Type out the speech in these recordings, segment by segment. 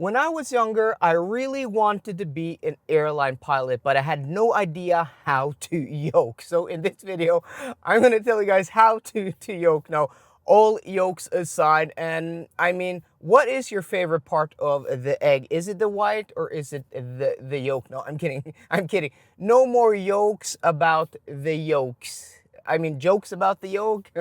When I was younger, I really wanted to be an airline pilot, but I had no idea how to yoke. So in this video, I'm going to tell you guys how to yoke. Now, all yolks aside, and I mean, what is your favorite part of the egg? Is it the white or is it the yolk? No, I'm kidding. I'm kidding. No more yolks about the yolks. I mean, jokes about the yolk.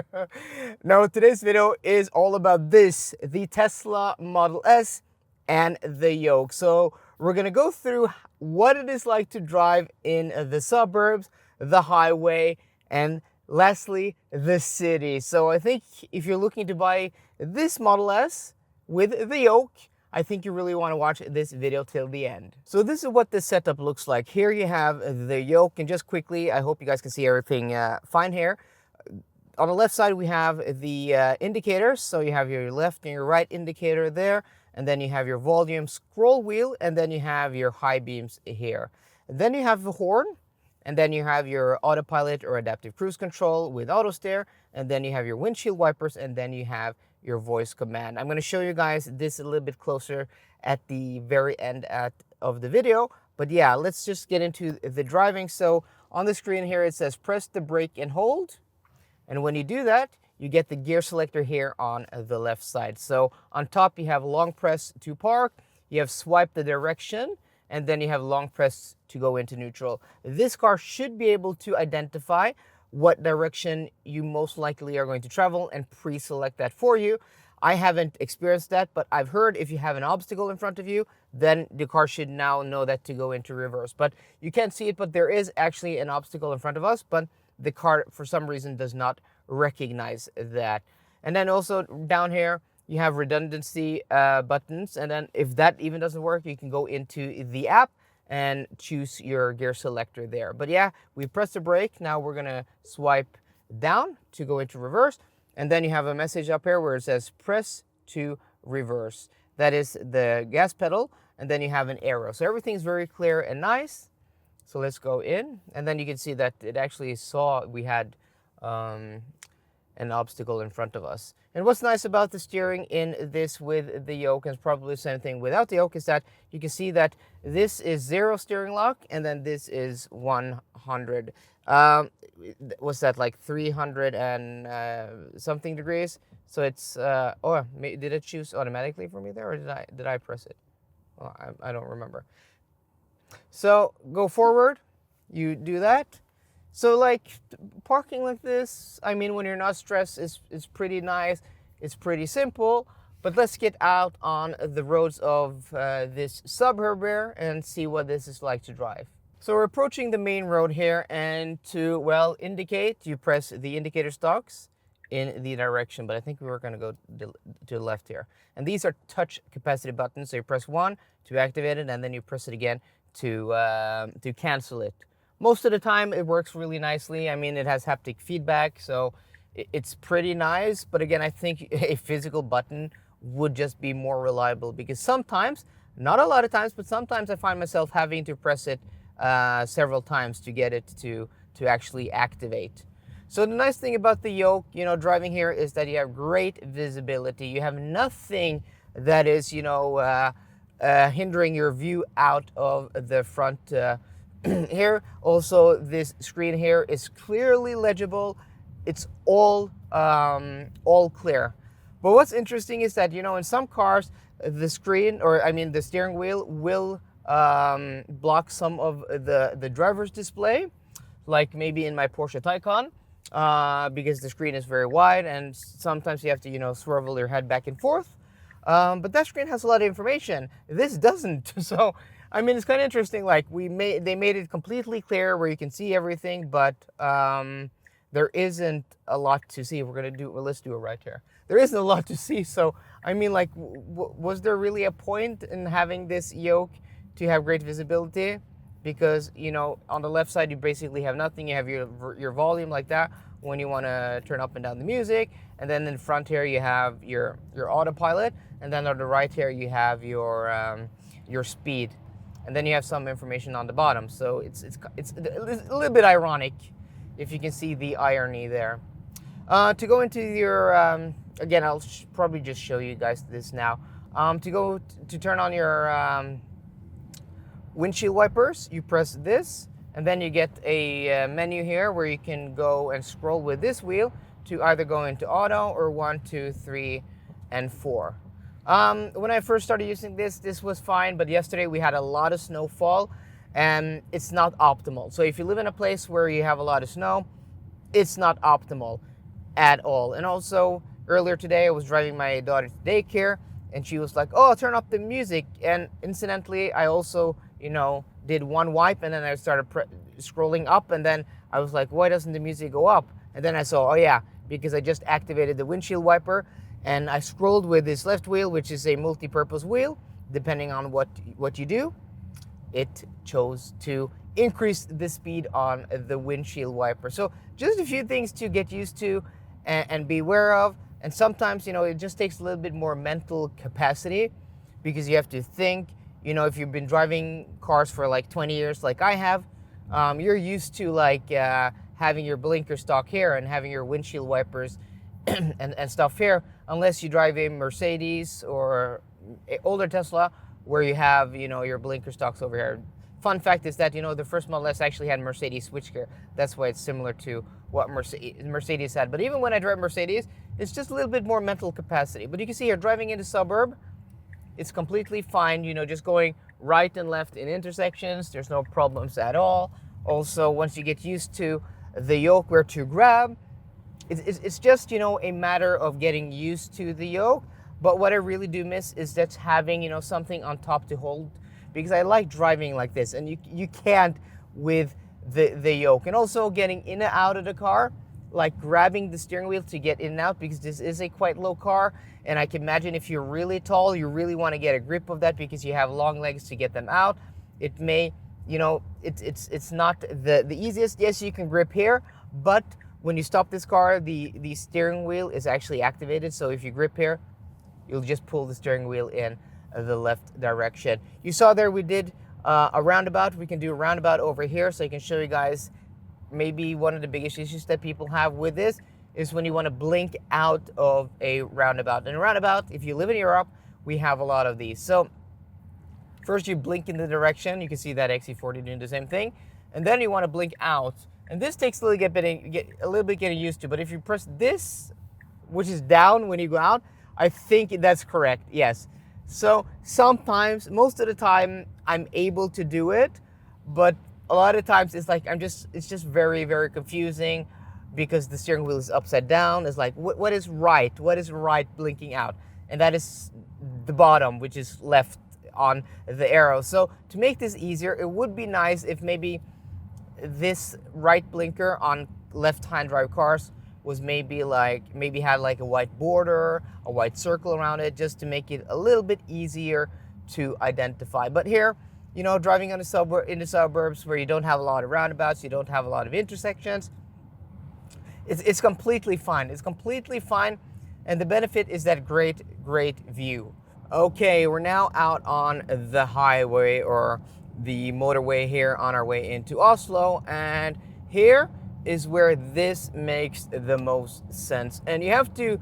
Now, today's video is all about this, the Tesla Model S and the yoke. So we're gonna go through what it is like to drive in the suburbs, the highway, and lastly, the city. So I think if you're looking to buy this Model S with the yoke, I think you really want to watch this video till the end. So this is what this setup looks like. Here you have the yoke, and just quickly, I hope you guys can see everything fine here. On the left side, we have the indicators. So you have your left and your right indicator there. And then you have your volume scroll wheel, and then you have your high beams here. And then you have the horn, and then you have your autopilot or adaptive cruise control with auto steer, and then you have your windshield wipers, and then you have your voice command. I'm going to show you guys this a little bit closer at the very end of the video. But yeah, let's just get into the driving. So on the screen here, it says press the brake and hold. And when you do that, you get the gear selector here on the left side. So on top, you have long press to park, you have swipe the direction, and then you have long press to go into neutral. This car should be able to identify what direction you most likely are going to travel and pre-select that for you. I haven't experienced that, but I've heard if you have an obstacle in front of you, then the car should now know that to go into reverse. But you can't see it, but there is actually an obstacle in front of us, but the car for some reason does not recognize that. And then also down here you have redundancy buttons, and then if that even doesn't work, you can go into the app and choose your gear selector there. But yeah, we press the brake. Now we're gonna swipe down to go into reverse, and then you have a message up here where it says press to reverse. That is the gas pedal, and then you have an arrow. So everything's very clear and nice. So let's go in, and then you can see that it actually saw we had an obstacle in front of us. And what's nice about the steering in this with the yoke, and it's probably the same thing without the yoke, is that you can see that this is 0 steering lock, and then this is 100. What's that, like 300 and something degrees? So it's oh, did it choose automatically for me there, or did I press it? Well, I don't remember. So go forward, you do that. So like parking like this, I mean, when you're not stressed, is pretty nice. It's pretty simple. But let's get out on the roads of this suburb here and see what this is like to drive. So we're approaching the main road here, and to, well, indicate, you press the indicator stalks in the direction, but I think we were going to go to the left here. And these are touch capacitive buttons. So you press 1 to activate it, and then you press it again to cancel it. Most of the time it works really nicely. I mean, it has haptic feedback, so it's pretty nice. But again, I think a physical button would just be more reliable, because sometimes, not a lot of times, but sometimes I find myself having to press it several times to get it to actually activate. So the nice thing about the yoke, you know, driving here, is that you have great visibility. You have nothing that is, you know, hindering your view out of the front here. Also, this screen here is clearly legible. It's all clear. But what's interesting is that, you know, in some cars, the screen, or I mean the steering wheel, will block some of the driver's display, like maybe in my Porsche Taycan, because the screen is very wide, and sometimes you have to, you know, swivel your head back and forth. But that screen has a lot of information. This doesn't. So, I mean, it's kind of interesting. Like they made it completely clear where you can see everything, but there isn't a lot to see. Let's do it right here. There isn't a lot to see. So, I mean, like, was there really a point in having this yoke to have great visibility? Because, you know, on the left side, you basically have nothing. You have your volume like that when you want to turn up and down the music. And then in front here, you have your autopilot. And then on the right here, you have your speed. And then you have some information on the bottom. So it's a little bit ironic, if you can see the irony there. To go into your, again, I'll probably just show you guys this now. To turn on your windshield wipers, you press this, and then you get a menu here where you can go and scroll with this wheel to either go into auto or 1, 2, 3, and 4. When I first started using this was fine, but yesterday we had a lot of snowfall and it's not optimal. So if you live in a place where you have a lot of snow, it's not optimal at all. And also earlier today I was driving my daughter to daycare and she was like, oh, turn up the music. And incidentally, I also, did one wipe and then I started scrolling up and then I was like, why doesn't the music go up? And then I saw, oh yeah, because I just activated the windshield wiper and I scrolled with this left wheel, which is a multi-purpose wheel. Depending on what you do, it chose to increase the speed on the windshield wiper. So just a few things to get used to and be aware of. And sometimes, it just takes a little bit more mental capacity because you have to think, if you've been driving cars for like 20 years like I have, you're used to like having your blinker stock here and having your windshield wipers and stuff here, unless you drive a Mercedes or an older Tesla where you have, your blinker stocks over here. Fun fact is that, the first Model S actually had Mercedes switchgear. That's why it's similar to what Mercedes had. But even when I drive Mercedes, it's just a little bit more mental capacity. But you can see here, driving in the suburb, it's completely fine, just going right and left in intersections. There's no problems at all. Also, once you get used to the yoke where to grab, it's just, a matter of getting used to the yoke. But what I really do miss is just having, something on top to hold, because I like driving like this, and you can't with the yoke. And also getting in and out of the car, like grabbing the steering wheel to get in and out, because this is a quite low car, and I can imagine if you're really tall, you really want to get a grip of that because you have long legs to get them out. It may, it's not the easiest. Yes, you can grip here, but when you stop this car, the steering wheel is actually activated. So if you grip here, you'll just pull the steering wheel in the left direction. You saw there we did a roundabout. We can do a roundabout over here, so I can show you guys maybe one of the biggest issues that people have with this is when you want to blink out of a roundabout. And a roundabout, if you live in Europe, we have a lot of these. So first you blink in the direction. You can see that XC40 doing the same thing. And then you want to blink out. And this takes a little bit getting used to. But if you press this, which is down when you go out, I think that's correct, yes. So sometimes, most of the time, I'm able to do it, but a lot of times it's like it's just very, very confusing because the steering wheel is upside down. It's like, what is right? What is right blinking out? And that is the bottom, which is left on the arrow. So to make this easier, it would be nice if maybe this right blinker on left-hand drive cars was maybe had like a white border, a white circle around it, just to make it a little bit easier to identify. But here, driving in the suburbs where you don't have a lot of roundabouts, you don't have a lot of intersections, it's completely fine. It's completely fine, and the benefit is that great view. Okay, we're now out on the highway or the motorway here on our way into Oslo, and here is where this makes the most sense. And you have to,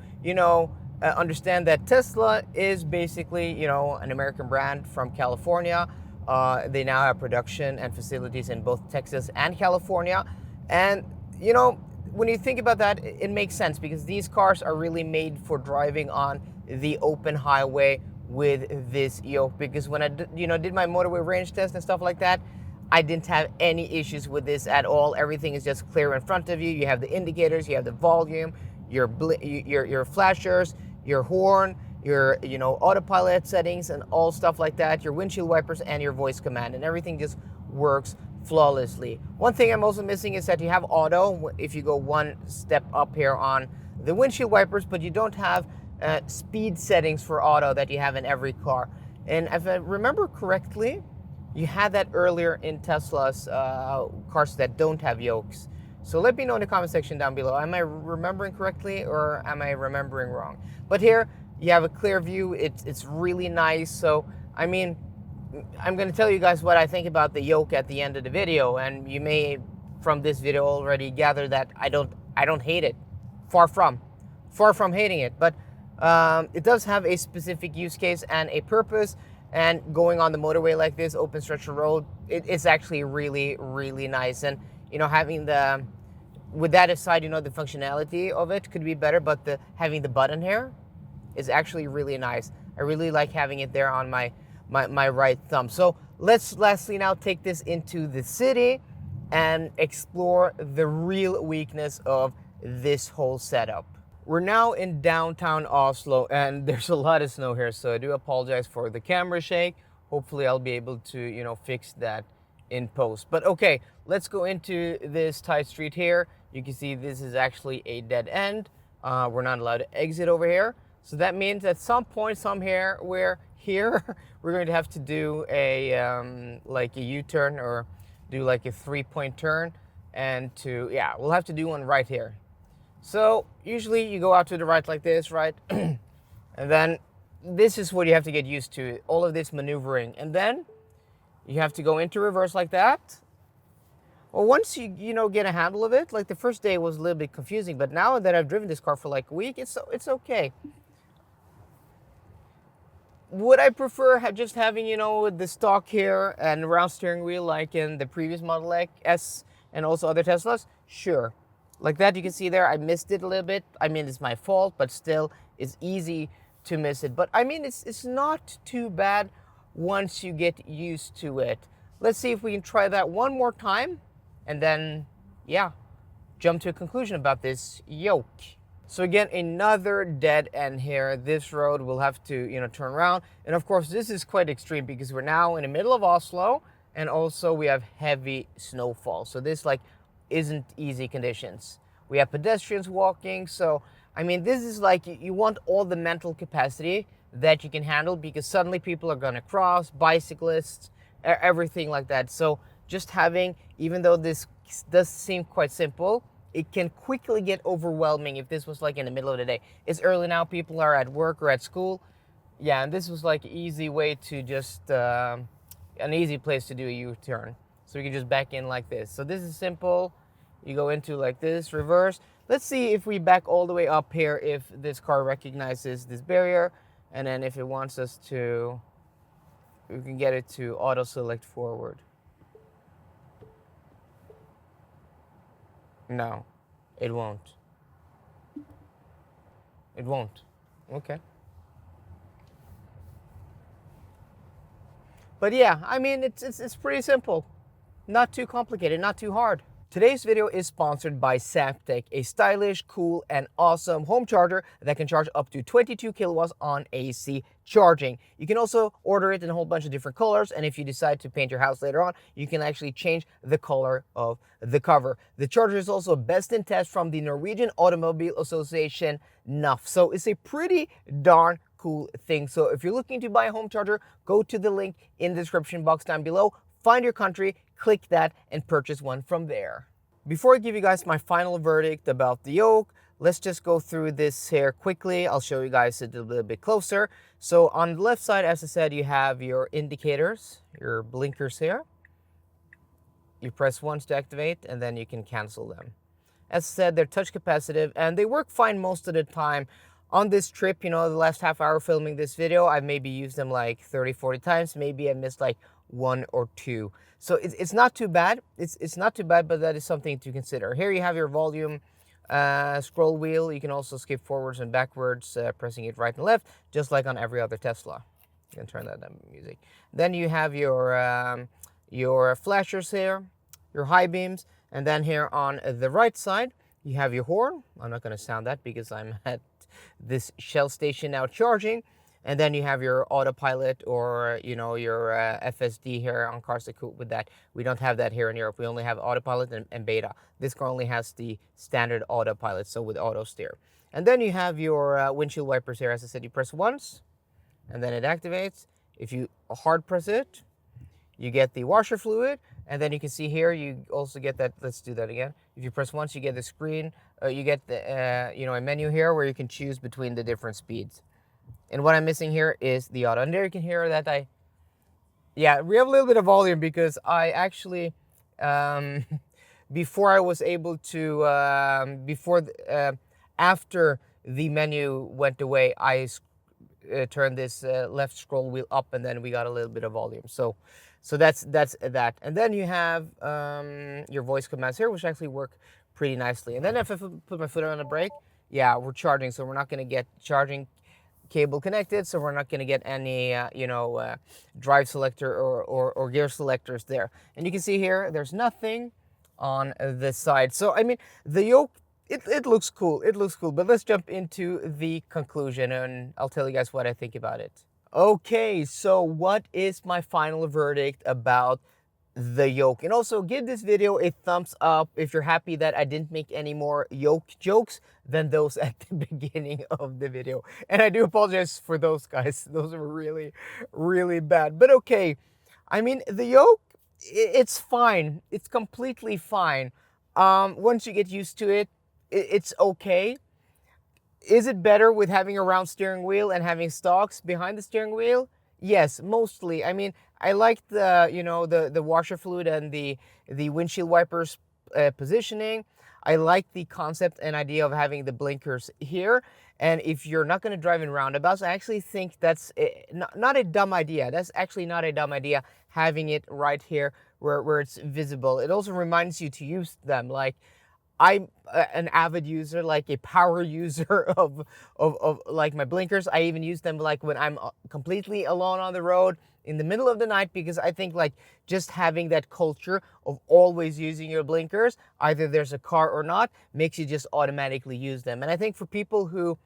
understand that Tesla is basically, an American brand from California. They now have production and facilities in both Texas and California. And, when you think about that, it makes sense because these cars are really made for driving on the open highway with this yoke. Because when I, did my motorway range test and stuff like that, I didn't have any issues with this at all. Everything is just clear in front of you. You have the indicators, you have the volume, your flashers, your horn, your autopilot settings and all stuff like that, your windshield wipers and your voice command, and everything just works flawlessly. One thing I'm also missing is that you have auto if you go one step up here on the windshield wipers, but you don't have speed settings for auto that you have in every car. And if I remember correctly, you had that earlier in Tesla's cars that don't have yokes. So let me know in the comment section down below. Am I remembering correctly or am I remembering wrong? But here you have a clear view. It's really nice. So, I mean, I'm going to tell you guys what I think about the yoke at the end of the video. And you may, from this video, already gather that I don't hate it. Far from hating it. But It does have a specific use case and a purpose, and going on the motorway like this, open stretch of road, it's actually really, really nice. And having the, with that aside, the functionality of it could be better, but having the button here is actually really nice. I really like having it there on my right thumb. So let's lastly now take this into the city and explore the real weakness of this whole setup. We're now in downtown Oslo, and there's a lot of snow here, so I do apologize for the camera shake. Hopefully I'll be able to, fix that in post. But okay, let's go into this tight street here. You can see this is actually a dead end. We're not allowed to exit over here. So that means at some point, we're going to have to do a like a U-turn, or do like a 3-point turn, and we'll have to do one right here. So usually you go out to the right like this, right? And then this is what you have to get used to, all of this maneuvering. And then you have to go into reverse like that. Well, once you get a handle of it, like the first day was a little bit confusing, but now that I've driven this car for like a week, it's okay. Would I prefer just having, the stock here and round steering wheel like in the previous Model S and also other Teslas? Sure. Like that, you can see there, I missed it a little bit. I mean, it's my fault, but still, it's easy to miss it. But I mean, it's not too bad once you get used to it. Let's see if we can try that one more time, and then, jump to a conclusion about this yoke. So again, another dead end here. This road will have to, turn around. And of course, this is quite extreme because we're now in the middle of Oslo, and also we have heavy snowfall. So this isn't easy conditions. We have pedestrians walking. So, I mean, this is like, you want all the mental capacity that you can handle, because suddenly people are gonna cross, bicyclists, everything like that. So just having, even though this does seem quite simple, it can quickly get overwhelming if this was like in the middle of the day. It's early now, people are at work or at school. Yeah, and this was like an easy way to just, an easy place to do a U-turn. So we can just back in like this. So this is simple. You go into like this, reverse. Let's see if we back all the way up here, if this car recognizes this barrier. And then if it wants us to, we can get it to auto select forward. No, it won't. It won't. Okay. But yeah, I mean, it's pretty simple. Not too complicated, not too hard. Today's video is sponsored by Zaptec, a stylish, cool, and awesome home charger that can charge up to 22 kilowatts on AC charging. You can also order it in a whole bunch of different colors, and if you decide to paint your house later on, you can actually change the color of the cover. The charger is also best in test from the Norwegian Automobile Association, NUF, so it's a pretty darn cool thing. So if you're looking to buy a home charger, go to the link in the description box down below, find your country, click that, and purchase one from there. Before I give you guys my final verdict about the yoke, let's just go through this here quickly. I'll show you guys it a little bit closer. So on the left side, as I said, you have your indicators, your blinkers here. You press once to activate, and then you can cancel them. As I said, they're touch capacitive, and they work fine most of the time. On this trip, the last half hour filming this video, I've maybe used them like 30, 40 times. Maybe I missed like 1 or 2. So it's not too bad. It's not too bad, but that is something to consider. Here you have your volume scroll wheel. You can also skip forwards and backwards, pressing it right and left, just like on every other Tesla. You can turn that down music. Then you have your flashers here, your high beams, and then here on the right side, you have your horn. I'm not going to sound that because I'm at this Shell station now charging. And then you have your autopilot, or your FSD here on cars that cope with that. We don't have that here in Europe. We only have autopilot and beta. This car only has the standard autopilot, so with auto steer. And then you have your windshield wipers here. As I said, you press once, and then it activates. If you hard press it, you get the washer fluid, and then you can see here you also get that. Let's do that again. If you press once, you get the screen. You get the a menu here where you can choose between the different speeds. And what I'm missing here is the auto. And there you can hear that we have a little bit of volume because I actually, before I was able to, after the menu went away, I turn this left scroll wheel up, and then we got a little bit of volume. So that's that. And then you have your voice commands here, which actually work pretty nicely. And then if I put my foot on the brake, yeah, we're charging, so we're not going to get charging cable connected, so we're not going to get any drive selector or gear selectors there. And you can see here there's nothing on this side. So I mean, the yoke, it looks cool, it looks cool, but let's jump into the conclusion and I'll tell you guys what I think about it. Okay, so what is my final verdict about the yoke? And also give this video a thumbs up if you're happy that I didn't make any more yoke jokes than those at the beginning of the video. And I do apologize for those, guys. Those are really, really bad. But okay, I mean, the yoke, it's fine. It's completely fine. Once you get used to it, it's okay. Is it better with having a round steering wheel and having stalks behind the steering wheel? Yes, mostly. I mean, I like the washer fluid and the windshield wipers positioning. I like the concept and idea of having the blinkers here. And if you're not going to drive in roundabouts, I actually think that's not a dumb idea. That's actually not a dumb idea, having it right here where it's visible. It also reminds you to use them. Like, I'm an avid user, like a power user of like my blinkers. I even use them like when I'm completely alone on the road in the middle of the night, because I think like just having that culture of always using your blinkers, either there's a car or not, makes you just automatically use them. And I think for people who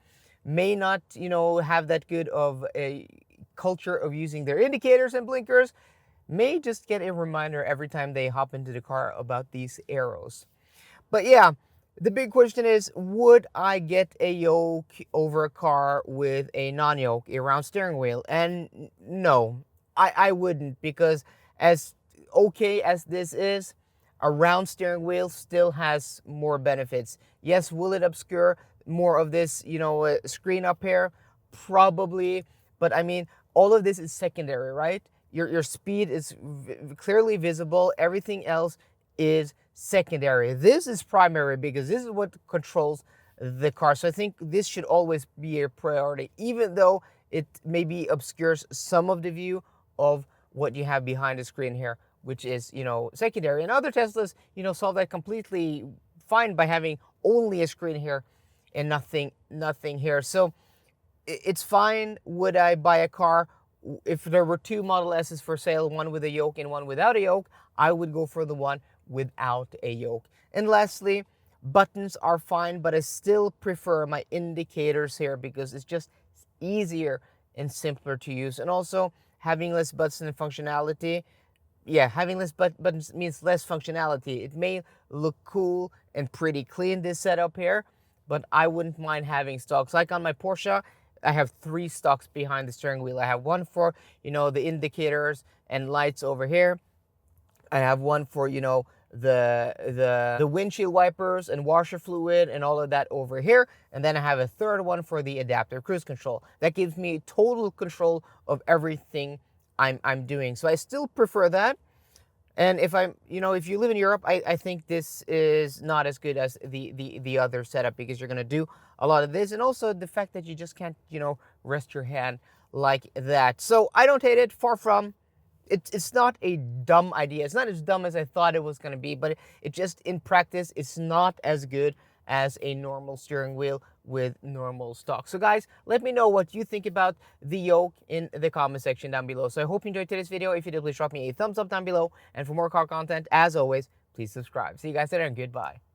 may not, have that good of a culture of using their indicators and blinkers, may just get a reminder every time they hop into the car about these arrows. But yeah, the big question is, would I get a yoke over a car with a non-yoke, a round steering wheel? And no, I wouldn't, because as okay as this is, a round steering wheel still has more benefits. Yes, will it obscure more of this, screen up here? Probably. But I mean, all of this is secondary, right? Your speed is clearly visible. Everything else is secondary. This is primary, because this is what controls the car. So I think this should always be a priority, even though it maybe obscures some of the view of what you have behind the screen here, which is, secondary. And other Teslas, solve that completely fine by having only a screen here and nothing here. So it's fine. Would I buy a car? If there were two Model S's for sale, one with a yoke and one without a yoke, I would go for the one without a yoke. And lastly, buttons are fine, but I still prefer my indicators here because it's just easier and simpler to use. And also, having less buttons and functionality, having less buttons means less functionality. It may look cool and pretty clean, this setup here, but I wouldn't mind having stalks. Like on my Porsche, I have 3 stalks behind the steering wheel. I have one for, the indicators and lights over here. I have one for, the windshield wipers and washer fluid and all of that over here. And then I have a third one for the adaptive cruise control. That gives me total control of everything I'm doing. So I still prefer that. And if if you live in Europe, I think this is not as good as the other setup, because you're going to do a lot of this. And also the fact that you just can't, rest your hand like that. So I don't hate it, far from. It's not a dumb idea. It's not as dumb as I thought it was going to be, but it just, in practice, it's not as good as a normal steering wheel with normal stock. So guys, let me know what you think about the yoke in the comment section down below. So I hope you enjoyed today's video. If you did, please drop me a thumbs up down below. And for more car content, as always, please subscribe. See you guys later, and goodbye.